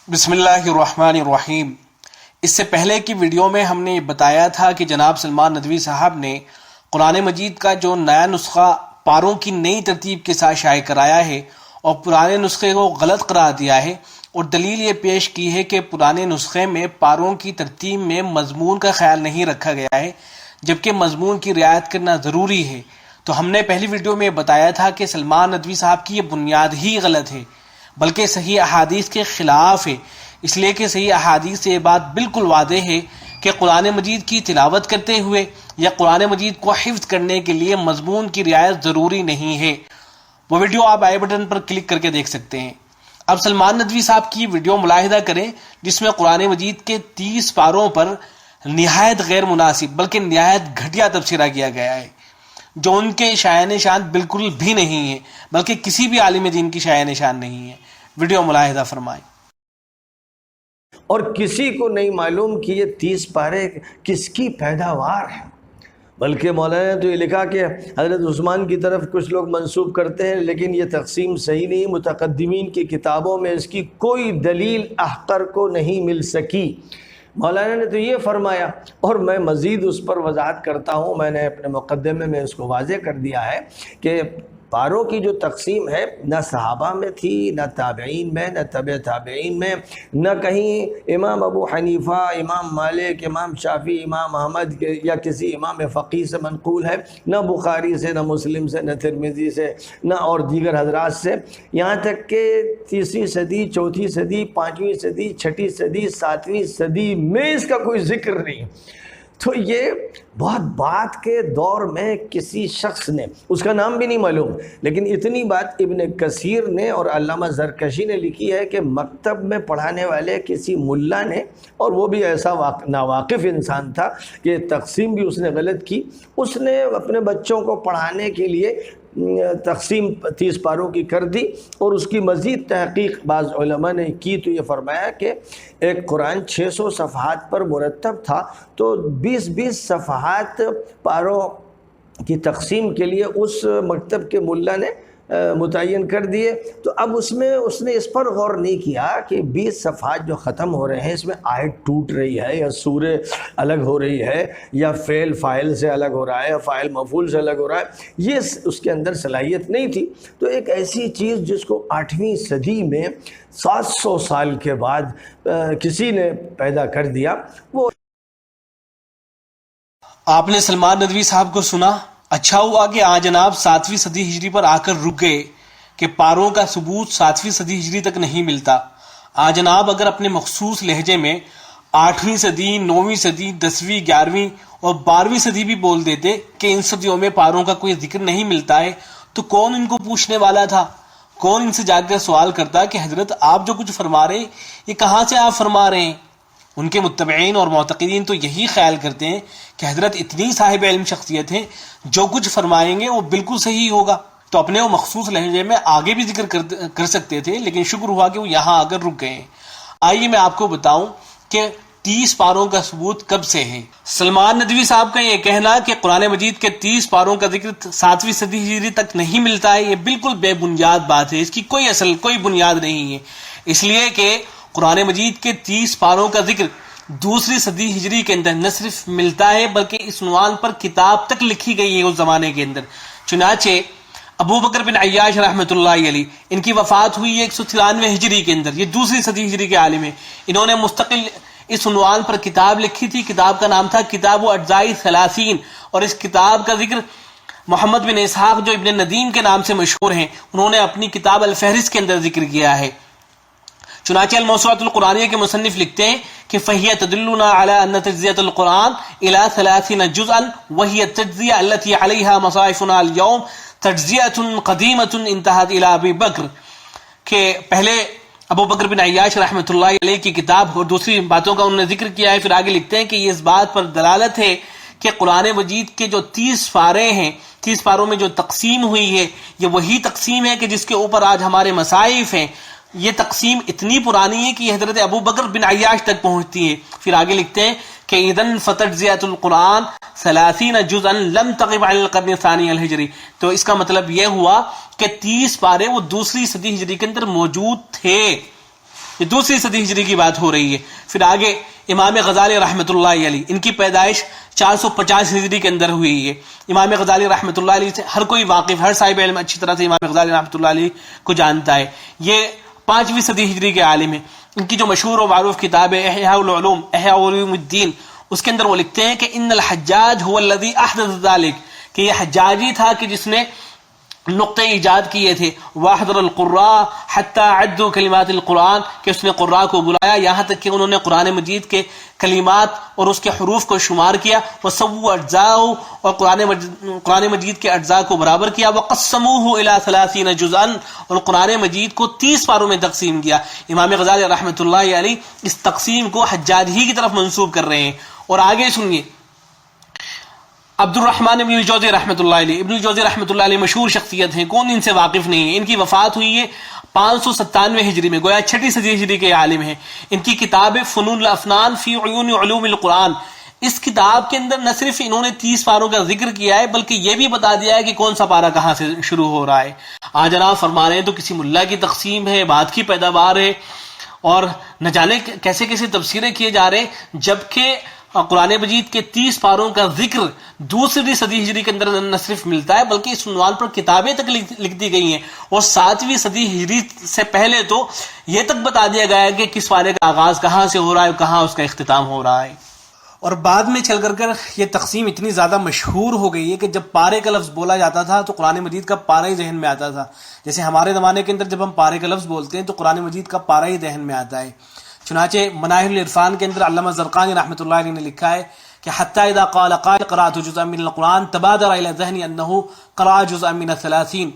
بسم اللہ الرحمن الرحیم۔ اس سے پہلے کی ویڈیو میں ہم نے بتایا تھا کہ جناب سلمان ندوی صاحب نے قرآن مجید کا جو نیا نسخہ پاروں کی نئی ترتیب کے ساتھ شائع کرایا ہے اور پرانے نسخے کو غلط قرار دیا ہے، اور دلیل یہ پیش کی ہے کہ پرانے نسخے میں پاروں کی ترتیب میں مضمون کا خیال نہیں رکھا گیا ہے، جبکہ مضمون کی رعایت کرنا ضروری ہے۔ تو ہم نے پہلی ویڈیو میں بتایا تھا کہ سلمان ندوی صاحب کی یہ بنیاد ہی غلط ہے، بلکہ صحیح احادیث کے خلاف ہے، اس لیے کہ صحیح احادیث سے یہ بات بالکل واضح ہے کہ قرآن مجید کی تلاوت کرتے ہوئے یا قرآن مجید کو حفظ کرنے کے لیے مضمون کی رعایت ضروری نہیں ہے۔ وہ ویڈیو آپ آئی بٹن پر کلک کر کے دیکھ سکتے ہیں۔ اب سلمان ندوی صاحب کی ویڈیو ملاحظہ کریں، جس میں قرآن مجید کے 30 پاروں پر نہایت غیر مناسب بلکہ نہایت گھٹیا تبصرہ کیا گیا ہے، جو ان کے شایان شان بالکل بھی نہیں ہے، بلکہ کسی بھی عالم دین کی شایان شان نہیں ہے۔ ویڈیو ملاحظہ فرمائیں۔ اور کسی کو نہیں معلوم کہ یہ 30 پارے کس کی پیداوار ہے، بلکہ مولانا نے تو یہ لکھا کہ حضرت عثمان کی طرف کچھ لوگ منسوب کرتے ہیں، لیکن یہ تقسیم صحیح نہیں، متقدمین کی کتابوں میں اس کی کوئی دلیل احقر کو نہیں مل سکی۔ مولانا نے تو یہ فرمایا، اور میں مزید اس پر وضاحت کرتا ہوں، میں نے اپنے مقدمے میں اس کو واضح کر دیا ہے کہ پاروں کی جو تقسیم ہے نہ صحابہ میں تھی، نہ تابعین میں، نہ تبع تابعین میں، نہ کہیں امام ابو حنیفہ، امام مالک، امام شافعی، امام احمد یا کسی امام فقیہ سے منقول ہے، نہ بخاری سے، نہ مسلم سے، نہ ترمذی سے، نہ اور دیگر حضرات سے، یہاں تک کہ 3 صدی، 4 صدی، 5ویں صدی، 6 صدی، 7ویں صدی میں اس کا کوئی ذکر نہیں۔ تو یہ بہت بعد کے دور میں کسی شخص نے، اس کا نام بھی نہیں معلوم، لیکن اتنی بات ابن کثیر نے اور علامہ زرکشی نے لکھی ہے کہ مکتب میں پڑھانے والے کسی ملا نے، اور وہ بھی ایسا ناواقف انسان تھا کہ تقسیم بھی اس نے غلط کی، اس نے اپنے بچوں کو پڑھانے کے لیے تقسیم 30 پاروں کی کر دی، اور اس کی مزید تحقیق بعض علماء نے کی تو یہ فرمایا کہ ایک قرآن 600 صفحات پر مرتب تھا، تو 20 صفحات پاروں کی تقسیم کے لیے اس مکتب کے ملا نے متعین کر دیے۔ تو اب اس نے اس پر غور نہیں کیا کہ 20 صفحات جو ختم ہو رہے ہیں، اس میں آیت ٹوٹ رہی ہے یا سورہ الگ ہو رہی ہے یا فعل فاعل سے الگ ہو رہا ہے یا فاعل مفعول سے الگ ہو رہا ہے، یہ اس کے اندر صلاحیت نہیں تھی۔ تو ایک ایسی چیز جس کو 8ویں صدی میں 700 سال کے بعد کسی نے پیدا کر دیا، وہ آپ نے سلمان ندوی صاحب کو سنا۔ اچھا ہوا کہ جناب 7ویں صدی ہجری پر آ کر رک گئے کہ پاروں کا ثبوت 7ویں صدی ہجری تک نہیں ملتا۔ جناب اگر اپنے مخصوص لہجے میں 8ویں صدی، 9ویں صدی، 10ویں، 11ویں اور 12ویں صدی بھی بول دیتے کہ ان صدیوں میں پاروں کا کوئی ذکر نہیں ملتا ہے، تو کون ان کو پوچھنے والا تھا؟ کون ان سے جا کر سوال کرتا کہ حضرت آپ جو کچھ فرما رہے ہیں یہ کہاں سے آپ فرما رہے ہیں؟ ان کے متبعین اور معتقدین تو یہی خیال کرتے ہیں کہ حضرت اتنی صاحب علم شخصیت ہیں، جو کچھ فرمائیں گے وہ بالکل صحیح ہوگا، تو اپنے وہ مخصوص لہجے میں آگے بھی ذکر کر سکتے تھے، لیکن شکر ہوا کہ وہ یہاں آ کر رک گئے ہیں۔ آئیے میں آپ کو بتاؤں کہ 30 پاروں کا ثبوت کب سے ہے۔ سلمان ندوی صاحب کا یہ کہنا کہ قرآن مجید کے 30 پاروں کا ذکر 7ویں صدی ہجری تک نہیں ملتا ہے، یہ بالکل بے بنیاد بات ہے، اس کی کوئی بنیاد نہیں ہے، اس لیے کہ قرآن مجید کے 30 پاروں کا ذکر 2ویں صدی ہجری کے اندر نہ صرف ملتا ہے بلکہ اس عنوان پر کتاب تک لکھی گئی ہے اس زمانے کے اندر۔ چنانچہ ابو بکر بن عیاش رحمۃ اللہ علیہ، ان کی وفات ہوئی 193 ہجری کے اندر، یہ 2ویں صدی ہجری کے عالم ہیں، انہوں نے مستقل اس عنوان پر کتاب لکھی تھی، کتاب کا نام تھا کتاب اجزاء ثلاثین، اور اس کتاب کا ذکر محمد بن اسحاق جو ابن ندیم کے نام سے مشہور ہیں، انہوں نے اپنی کتاب الفہرست کے اندر ذکر کیا ہے۔ چنانچہ الموسوعۃ القرآنیہ کے مصنف لکھتے ہیں کہ فَهِيَ تَدُلُّنَا عَلَىٰ أَنَّ تَجْزِيَةَ الْقُرْآنِ إِلَىٰ 30 جُزْءًا وَهِيَ التَّجْزِيَةُ الَّتِي عَلَيْهَا مَصَائِفُنَا الْيَوْمَ تَجْزِيَةٌ قَدِيمَةٌ انتهت إِلَىٰ أَبِي بَكْرٍ، کہ پہلے ابو بکر بن عیاش رحمۃ اللہ علیہ کی کتاب اور دوسری باتوں کا انہوں نے ذکر کیا ہے۔ پھر آگے لکھتے ہیں کہ یہ اس بات پر دلالت ہے کہ قرآن مجید کے جو 30 پارے ہیں، 30 پاروں میں جو تقسیم ہوئی ہے، یہ وہی تقسیم ہے کہ جس کے اوپر آج ہمارے مصائف ہیں۔ یہ تقسیم اتنی پرانی ہے کہ یہ حضرت ابو بکر بن عیاش تک پہنچتی ہے۔ پھر آگے لکھتے ہیں کہ اذن فتجزیۃ القرآن 30 جزءا لم تقب عن القرن الثانی الہجری، تو اس کا مطلب یہ ہوا کہ 30 پارے وہ 2ویں صدی ہجری کے اندر موجود تھے۔ یہ دوسری صدی ہجری کی بات ہو رہی ہے. پھر آگے امام غزالی رحمۃ اللہ علیہ، ان کی پیدائش 450 ہجری کے اندر ہوئی ہے. امام غزالی رحمۃ اللہ علیہ سے ہر کوئی واقف، ہر صاحب علم اچھی طرح سے امام غزالی رحمۃ اللہ علیہ کو جانتا ہے. یہ 5ویں صدی ہجری کے عالم ہیں. ان کی جو مشہور و معروف کتاب ہے احیاء العلوم، احیاء علوم الدین، اس کے اندر وہ لکھتے ہیں کہ ان الحجاج هو الذي احدث ذلك، کہ یہ حجاجی تھا کہ جس نے نقطے ایجاد کیے تھے. واحضر القراء حتى عدوا کلمات القرآن، کہ اس نے قراء کو بلایا یہاں تک کہ انہوں نے قرآن مجید کے کلمات اور اس کے حروف کو شمار کیا. وسووا اجزاءه، اور قرآن مجید کے اجزاء کو برابر کیا. وقسموه الى 30 جزءا، اور قرآن مجید کو 30 پاروں میں تقسیم کیا. امام غزالی رحمۃ اللہ علیہ اس تقسیم کو حجاج ہی کی طرف منسوب کر رہے ہیں. اور آگے سنیے عبد الرحمن ابن الجوزی رحمۃ اللہ علیہ. ابن الجوزی رحمۃ اللہ علیہ مشہور شخصیت ہیں، کون ان سے واقف نہیں ہے. ان کی وفات ہوئی ہے 597 ہجری میں، گویا 6 صدی ہجری کے عالم ہیں. ان کی کتاب فنون الافنان فی عیون علوم القرآن، اس کتاب کے اندر نہ صرف انہوں نے 30 پاروں کا ذکر کیا ہے بلکہ یہ بھی بتا دیا ہے کہ کون سا پارہ کہاں سے شروع ہو رہا ہے. آج جناب فرما رہے ہیں تو کسی ملا کی تقسیم ہے، بات کی پیداوار ہے، اور نہ جانے کیسے کیسے تفسیریں کیے جا رہے ہیں، جبکہ قرآن مجید کے 30 پاروں کا ذکر دوسری صدی ہجری کے اندر نہ صرف ملتا ہے بلکہ اس عنوان پر کتابیں تک لکھ دی گئی ہیں. اور 7ویں صدی ہجری سے پہلے تو یہ تک بتا دیا گیا ہے کہ کس پارے کا آغاز کہاں سے ہو رہا ہے اور کہاں اس کا اختتام ہو رہا ہے. اور بعد میں چل کر یہ تقسیم اتنی زیادہ مشہور ہو گئی ہے کہ جب پارے کا لفظ بولا جاتا تھا تو قرآن مجید کا پارہ ہی ذہن میں آتا تھا. جیسے ہمارے زمانے کے اندر جب ہم پارے کا لفظ بولتے ہیں تو قرآن مجید کا پارہ ہی ذہن میں آتا ہے. چنانچہ مناہل العرفان کے اندر علامہ زرقانی رحمۃ اللہ علیہ نے لکھا ہے کہ حتی اذا قال قائل قرأت جزءا من القرآن تبادر الى ذہنی انه قرأ جزءا من 30،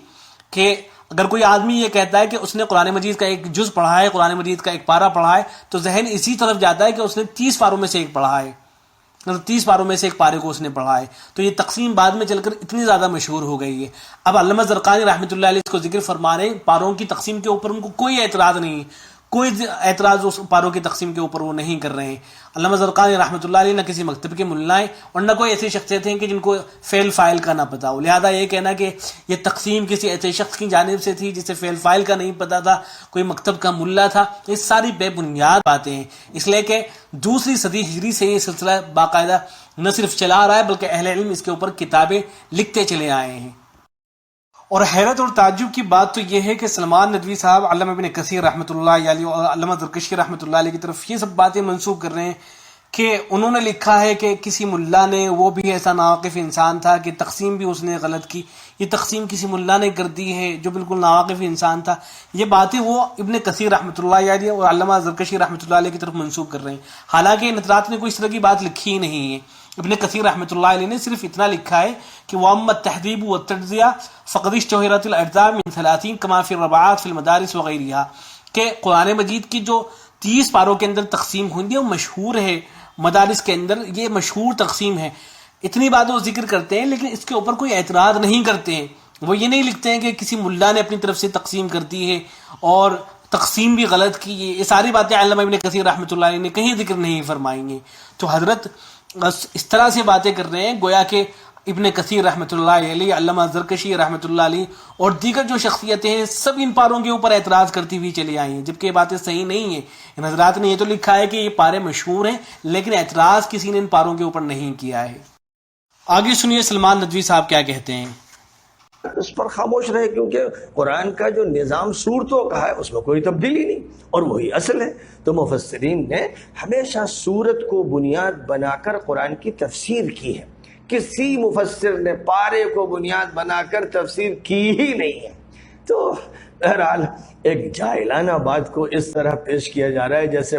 کہ اگر کوئی آدمی یہ کہتا ہے کہ اس نے قرآن مجید کا ایک جز پڑھا ہے، قرآن مجید کا ایک پارہ پڑھا ہے، تو ذہن اسی طرف جاتا ہے کہ اس نے 30 پاروں میں سے ایک پڑھا ہے، 30 پاروں میں سے ایک پارے کو اس نے پڑھا ہے. تو یہ تقسیم بعد میں چل کر اتنی زیادہ مشہور ہو گئی ہے. اب علامہ زرقانی رحمۃ اللہ علیہ اس کو ذکر فرما رہے ہیں، پاروں کی تقسیم کے اوپر ان کو کوئی اعتراض نہیں، کوئی اعتراض اس پاروں کی تقسیم کے اوپر وہ نہیں کر رہے ہیں. علامہ زرقانی رحمۃ اللہ علیہ نہ کسی مکتب کے ملا ہیں اور نہ کوئی ایسی شخصیت ہیں کہ جن کو فعل فاعل کا نہ پتا ہو. لہذا یہ کہنا کہ یہ تقسیم کسی ایسے شخص کی جانب سے تھی جسے فعل فاعل کا نہیں پتا تھا، کوئی مکتب کا ملا تھا، یہ ساری بے بنیاد باتیں ہیں. اس لیے کہ دوسری صدی ہجری سے یہ سلسلہ باقاعدہ نہ صرف چلا رہا ہے بلکہ اہل علم اس کے اوپر کتابیں لکھتے چلے آئے ہیں. اور حیرت اور تعجب کی بات تو یہ ہے کہ سلمان ندوی صاحب علامہ ابن کثیر رحمۃ اللہ علیہ اور علامہ زرکشی رحمۃ اللہ علیہ کی طرف یہ سب باتیں منسوب کر رہے ہیں کہ انہوں نے لکھا ہے کہ کسی ملا نے، وہ بھی ایسا ناواقف انسان تھا کہ تقسیم بھی اس نے غلط کی، یہ تقسیم کسی ملا نے کر دی ہے جو بالکل ناواقف انسان تھا. یہ باتیں وہ ابن کثیر رحمۃ اللہ علیہ اور علامہ زرکشی رحمۃ اللہ علیہ کی طرف منسوب کر رہے ہیں، حالانکہ ان حضرات نے کوئی اس طرح کی بات لکھی ہی نہیں ہے. ابن کثیر رحمۃ اللہ علیہ نے صرف اتنا لکھا ہے کہ وَأَمَّا التَّحْذِيبُ وَالتَّجْزِيَةُ فَقَدِ اشْتُهِرَتِ الْأَجْزَاءُ مِنْ 30 كَمَا فِي الرَّبَعَاتِ فِي الْمَدَارِسِ وَغَيْرِهَا، کہ قرآن مجید کی جو 30 پاروں کے اندر تقسیم ہوئی ہے وہ مشہور ہے، مدارس کے اندر یہ مشہور تقسیم ہے. اتنی بات وہ ذکر کرتے ہیں لیکن اس کے اوپر کوئی اعتراض نہیں کرتے ہیں. وہ یہ نہیں لکھتے ہیں کہ کسی ملا نے اپنی طرف سے تقسیم کر دی ہے اور تقسیم بھی غلط کی ہے. یہ ساری باتیں علامہ ابن کثیر رحمۃ اللہ علیہ نے کہیں ذکر نہیں فرمائی ہیں. تو حضرت اس طرح سے باتیں کر رہے ہیں گویا کہ ابن کثیر رحمۃ اللہ علیہ، علامہ زرکشی رحمۃ اللہ علیہ اور دیگر جو شخصیتیں ہیں سب ان پاروں کے اوپر اعتراض کرتی ہوئی چلی آئی ہیں، جبکہ یہ باتیں صحیح نہیں ہیں. ان حضرات نے یہ تو لکھا ہے کہ یہ پارے مشہور ہیں لیکن اعتراض کسی نے ان پاروں کے اوپر نہیں کیا ہے. آگے سنیے سلمان ندوی صاحب کیا کہتے ہیں. اس پر خاموش رہے کیونکہ قرآن کا جو نظام صورتوں کا ہے اس میں کوئی تبدیلی نہیں اور وہی اصل ہے. تو مفسرین نے ہمیشہ صورت کو بنیاد بنا کر قرآن کی تفسیر کی ہے. کسی مفسر نے پارے کو بنیاد بنا کر تفسیر کی ہی نہیں ہے. تو بہرحال ایک جاہلانہ بات کو اس طرح پیش کیا جا رہا ہے جیسے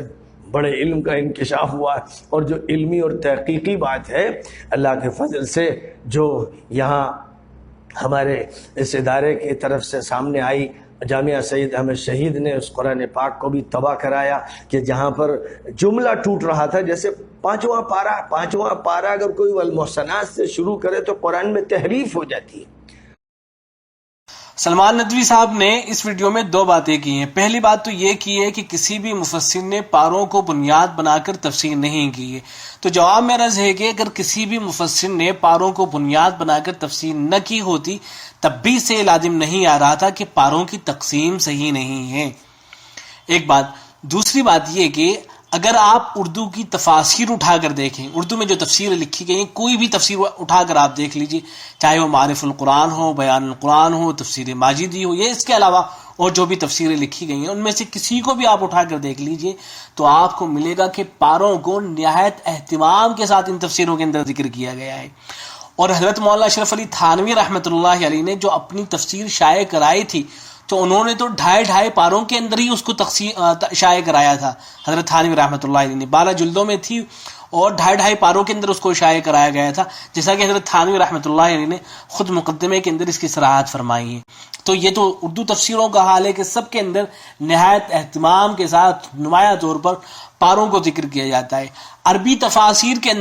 بڑے علم کا انکشاف ہوا، اور جو علمی اور تحقیقی بات ہے اللہ کے فضل سے جو یہاں ہمارے اس ادارے کی طرف سے سامنے آئی، جامعہ سید احمد شہید نے اس قرآن پاک کو بھی تباہ کرایا کہ جہاں پر جملہ ٹوٹ رہا تھا، جیسے پانچواں پارہ اگر کوئی والمحسنات سے شروع کرے تو قرآن میں تحریف ہو جاتی ہے. سلمان ندوی صاحب نے اس ویڈیو میں 2 باتیں کی ہیں. پہلی بات تو یہ کی ہے کہ کسی بھی مفسر نے پاروں کو بنیاد بنا کر تفسیر نہیں کی ہے. تو جواب میرا ہے کہ اگر کسی بھی مفسر نے پاروں کو بنیاد بنا کر تفسیر نہ کی ہوتی تب بھی سے لازم نہیں آ رہا تھا کہ پاروں کی تقسیم صحیح نہیں ہے. ایک بات. دوسری بات یہ کہ اگر آپ اردو کی تفاسیر اٹھا کر دیکھیں، اردو میں جو تفسیر لکھی گئی ہیں، کوئی بھی تفسیر اٹھا کر آپ دیکھ لیجئے، چاہے وہ معارف القرآن ہو، بیان القرآن ہو، تفسیر ماجدی ہو، یا اس کے علاوہ اور جو بھی تفسیریں لکھی گئی ہیں، ان میں سے کسی کو بھی آپ اٹھا کر دیکھ لیجئے تو آپ کو ملے گا کہ پاروں کو نہایت اہتمام کے ساتھ ان تفسیروں کے اندر ذکر کیا گیا ہے۔ اور حضرت مولانا اشرف علی تھانوی رحمۃ اللہ علیہ نے جو اپنی تفسیر شائع کرائی تھی، تو انہوں نے تو 2.5 پاروں کے اندر ہی اس کو شائع کرایا تھا۔ حضرت تھانوی رحمۃ اللہ علیہ نے 12 جلدوں میں تھی اور 2.5 پاروں کے اندر اس کو شائع کرایا گیا تھا، جیسا کہ حضرت تھانوی رحمۃ اللہ علیہ نے خود مقدمے کے اندر اس کی صراحت فرمائی ہے۔ تو یہ تو اردو تفسیروں کا حال ہے کہ سب کے اندر نہایت اہتمام کے ساتھ نمایاں طور پر پاروں کو ذکر کیا جاتا ہے۔ عربی تفاسیر کے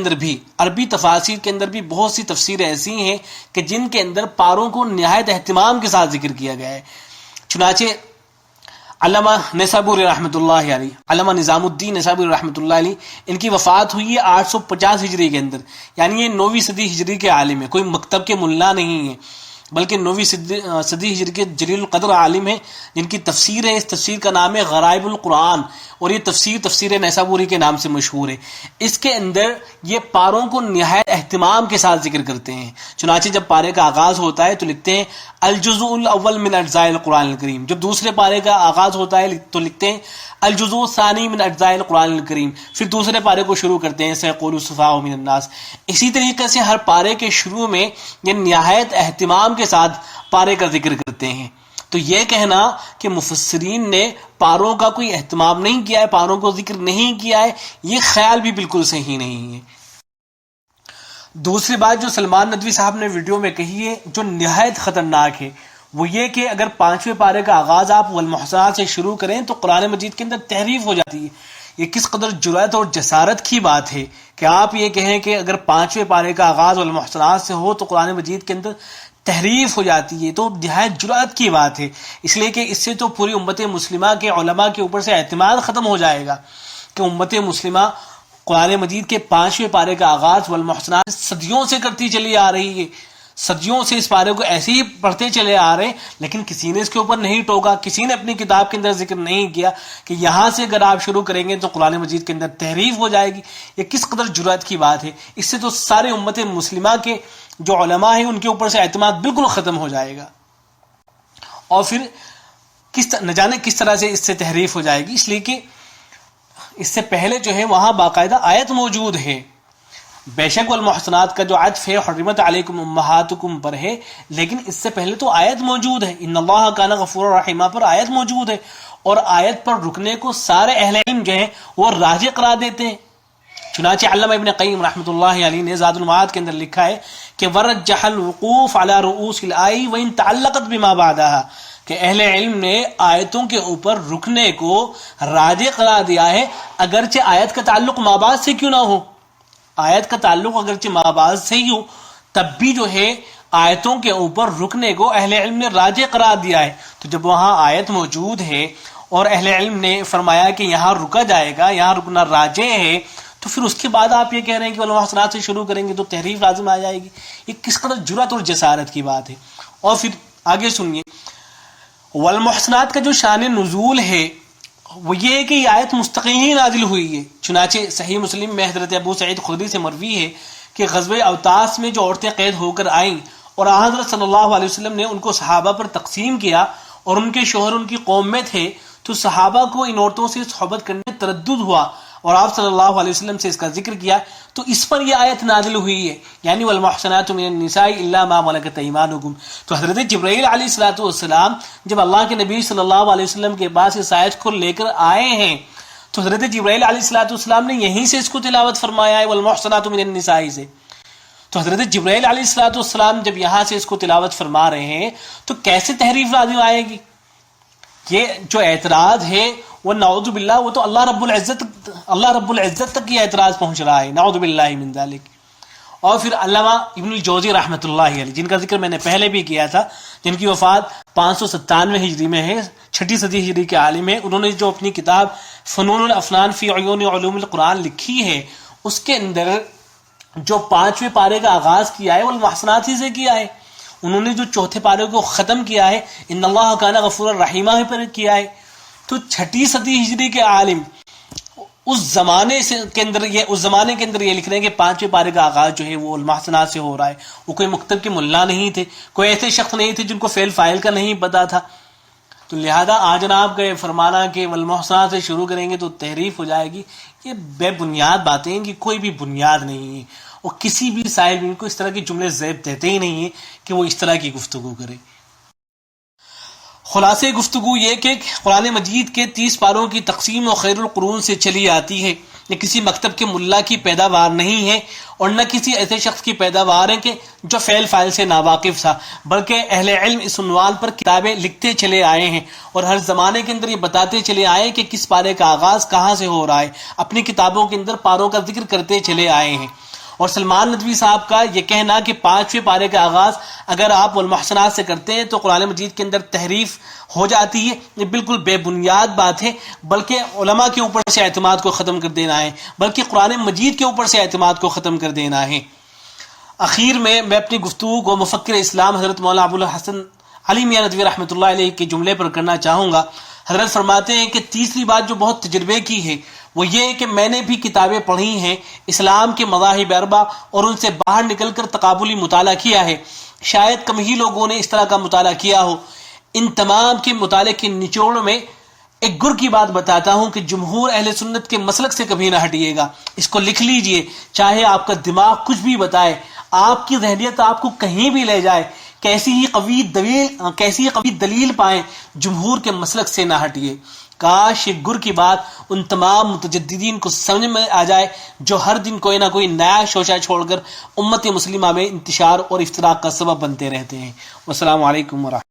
اندر بھی بہت سی تفسیریں ایسی ہیں کہ جن کے اندر پاروں کو نہایت اہتمام کے ساتھ ذکر کیا گیا ہے۔ چنانچہ علامہ نیسابوری رحمۃ اللہ علیہ، علامہ نظام الدین نیسابوری رحمۃ اللہ علیہ، ان کی وفات ہوئی ہے 850 ہجری کے اندر، یعنی یہ 9ویں صدی ہجری کے عالم ہے، کوئی مکتب کے ملا نہیں ہے، بلکہ 9ویں صدی ہجری کے جلیل القدر عالم ہیں، جن کی تفسیر ہے، اس تفسیر کا نام ہے غرائب القرآن، اور یہ تفسیر نیسابوری کے نام سے مشہور ہے۔ اس کے اندر یہ پاروں کو نہایت اہتمام کے ساتھ ذکر کرتے ہیں۔ چنانچہ جب پارے کا آغاز ہوتا ہے تو لکھتے ہیں الجزء الاول من اجزاء القرآن الکریم، جب دوسرے پارے کا آغاز ہوتا ہے تو لکھتے ہیں الجزء الثانی من اجزاء القرآن الکریم، پھر دوسرے پارے کو شروع کرتے ہیں سیقول السفہاء من الناس۔ اسی طریقے سے ہر پارے کے شروع میں یہ نہایت اہتمام کے ساتھ پارے کا ذکر کرتے ہیں۔ تو یہ کہنا کہ مفسرین نے پاروں کا کوئی اہتمام نہیں کیا ہے، پاروں کو ذکر نہیں کیا ہے، یہ خیال بھی بالکل صحیح نہیں ہے۔ دوسری بات جو سلمان ندوی صاحب نے ویڈیو میں کہی ہے، جو نہایت خطرناک ہے، وہ یہ کہ اگر 5ویں پارے کا آغاز آپ والمحصنات سے شروع کریں تو قرآن مجید کے اندر تحریف ہو جاتی ہے۔ یہ کس قدر جرأت اور جسارت کی بات ہے کہ آپ یہ کہیں کہ اگر 5ویں پارے کا آغاز والمحصنات سے ہو تو قرآن مجید کے اندر تحریف ہو جاتی ہے، تو نہایت جرأت کی بات ہے، اس لیے کہ اس سے تو پوری امت مسلمہ کے علماء کے اوپر سے اعتماد ختم ہو جائے گا کہ امت مسلمہ قرآن مجید کے 5ویں پارے کا آغاز والمحصنات صدیوں سے کرتی چلی آ رہی ہے، صدیوں سے اس پارے کو ایسے ہی پڑھتے چلے آ رہے ہیں، لیکن کسی نے اس کے اوپر نہیں ٹوکا، کسی نے اپنی کتاب کے اندر ذکر نہیں کیا کہ یہاں سے اگر آپ شروع کریں گے تو قرآن مجید کے اندر تحریف ہو جائے گی۔ یہ کس قدر جرأت کی بات ہے، اس سے تو سارے امت مسلمہ کے جو علماء ہیں ان کے اوپر سے اعتماد بالکل ختم ہو جائے گا، اور پھر نہ جانے کس طرح سے اس سے تحریف ہو جائے گی، اس لیے کہ اس سے پہلے جو ہے وہاں باقاعدہ آیت موجود ہے۔ بے شک والمحصنات کا جو عطف ہے حرمت علیکم امہاتکم پر ہے، لیکن اس سے پہلے تو آیت موجود ہے، ان اللہ کان غفور رحیمہ پر آیت موجود ہے، اور آیت پر رکنے کو سارے اہل علم جو ہیں وہ راجح قرار دیتے ہیں۔ چنانچہ علامہ ابن قیم رحمۃ اللہ علیہ نے زاد المعاد کے اندر لکھا ہے کہ ورجح الوقوف علی رؤوس الآی وان تعلقت بما بعدها، کہ اہل علم نے آیتوں کے اوپر رکنے کو راجح قرار دیا ہے، اگرچہ آیت کا تعلق ما بعد سے کیوں نہ ہو، آیت کا تعلق اگرچہ ما بعد سے ہی ہو، تب بھی جو ہے آیتوں کے اوپر رکنے کو اہل علم نے راجح قرار دیا ہے۔ تو جب وہاں آیت موجود ہے اور اہل علم نے فرمایا کہ یہاں رکا جائے گا، یہاں رکنا راجح ہے، تو پھر اس کے بعد آپ یہ کہہ رہے ہیں کہ والمحصنات سے شروع کریں گے تو تحریف لازم آ جائے گی۔ یہ کس قدر جرأت اور جسارت کی بات ہے۔ اور پھر آگے سنیے، والمحصنات کا جو شان نزول ہے وہ یہ ہے کہ یہ آیت مستقل ہی نازل ہوئی ہے۔ چنانچہ صحیح مسلم میں حضرت ابو سعید خدری سے مروی ہے کہ غزوہ اوطاس میں جو عورتیں قید ہو کر آئیں اور حضرت صلی اللہ علیہ وسلم نے ان کو صحابہ پر تقسیم کیا اور ان کے شوہر ان کی قوم میں تھے، تو صحابہ کو ان عورتوں سے صحبت کرنے میں تردد ہوا اور آپ صلی اللہ علیہ وسلم سے اس کا ذکر کیا، تو اس پر یہ آیت نازل ہوئی ہے، یعنی والمحصنات من النساء الا ما ملکت ایمانکم۔ تو حضرت جبرائیل علیہ السلام جب اللہ کے نبی صلی اللہ علیہ وسلم کے پاس اس آیت کو لے کر آئے ہیں تو حضرت جبرائیل علیہ السلام نے یہیں سے اس کو تلاوت فرمایا ہے، والمحصنات من النساء سے۔ تو حضرت جبرائیل علیہ السلام جب یہاں سے اس کو تلاوت فرما رہے ہیں تو کیسے تحریف لازم آئے گی؟ یہ جو اعتراض ہے وہ نعوذ باللہ وہ تو اللہ رب العزت تک یہ اعتراض پہنچ رہا ہے، نعوذ باللہ من ذالک۔ اور پھر علامہ ابن الجوزی رحمۃ اللہ علیہ، جن کا ذکر میں نے پہلے بھی کیا تھا، جن کی وفات 597 ہجری میں ہے، 6 صدی ہجری کے عالم ہیں، انہوں نے جو اپنی کتاب فنون الافنان فی عیون علوم القرآن لکھی ہے، اس کے اندر جو 5ویں پارے کا آغاز کیا ہے وہ المحصنات ہی سے کیا ہے، انہوں نے جو 4تھے پارے کو ختم کیا ہے ان اللہ کان غفور الرحیمہ پر کیا ہے، تو 6 صدی ہجری کے عالم اس زمانے کے اندر یہ لکھ رہے ہیں کہ 5ویں پارے کا آغاز جو ہے وہ المحسنات سے ہو رہا ہے. وہ کوئی مکتب کے ملا نہیں تھے, کوئی ایسے شخص نہیں تھے جن کو فعل فاعل کا نہیں پتا تھا. تو لہذا آج جناب کا فرمانا کہ والمحسنات سے شروع کریں گے تو تحریف ہو جائے گی, یہ بے بنیاد باتیں ہیں کہ کوئی بھی بنیاد نہیں ہے, اور کسی بھی سائل ان کو اس طرح کے جملے زیب دیتے ہی نہیں ہیں کہ وہ اس طرح کی گفتگو کرے. خلاصے گفتگو یہ کہ قرآن مجید کے 30 پاروں کی تقسیم و خیر القرون سے چلی آتی ہے. یہ کسی مکتب کے ملا کی پیداوار نہیں ہے, اور نہ کسی ایسے شخص کی پیداوار ہے کہ جو فعل فاعل سے ناواقف تھا, بلکہ اہل علم اس عنوان پر کتابیں لکھتے چلے آئے ہیں, اور ہر زمانے کے اندر یہ بتاتے چلے آئے کہ کس پارے کا آغاز کہاں سے ہو رہا ہے. اپنی کتابوں کے اندر پاروں کا ذکر کرتے چلے آئے ہیں. اور سلمان ندوی صاحب کا یہ کہنا کہ 5ویں پارے کا آغاز اگر آپ والمحسنات سے کرتے ہیں تو قرآن مجید کے اندر تحریف ہو جاتی ہے, یہ بالکل بے بنیاد بات ہے, بلکہ علماء کے اوپر سے اعتماد کو ختم کر دینا ہے, بلکہ قرآن مجید کے اوپر سے اعتماد کو ختم کر دینا ہے. اخیر میں اپنی گفتگو کو مفکر اسلام حضرت مولانا ابو الحسن علی میاں ندوی رحمۃ اللہ علیہ کے جملے پر کرنا چاہوں گا. حضرت فرماتے ہیں کہ تیسری بات جو بہت تجربے کی ہے وہ یہ کہ میں نے بھی کتابیں پڑھی ہیں, اسلام کے مذاہب اربع, اور ان سے باہر نکل کر تقابلی مطالعہ کیا ہے. شاید کم ہی لوگوں نے اس طرح کا مطالعہ کیا ہو. ان تمام کے مطالعے کے نچوڑ میں ایک گر کی بات بتاتا ہوں کہ جمہور اہل سنت کے مسلک سے کبھی نہ ہٹیے گا. اس کو لکھ لیجئے, چاہے آپ کا دماغ کچھ بھی بتائے, آپ کی ذہنیت آپ کو کہیں بھی لے جائے, کیسی ہی قوی دلیل پائیں, جمہور کے مسلک سے نہ ہٹیے. کاش یہ گر کی بات ان تمام متجددین کو سمجھ میں آ جائے جو ہر دن کوئی نہ کوئی نیا شوشہ چھوڑ کر امت مسلمہ میں انتشار اور افتراق کا سبب بنتے رہتے ہیں. والسلام علیکم ورحمۃ اللہ.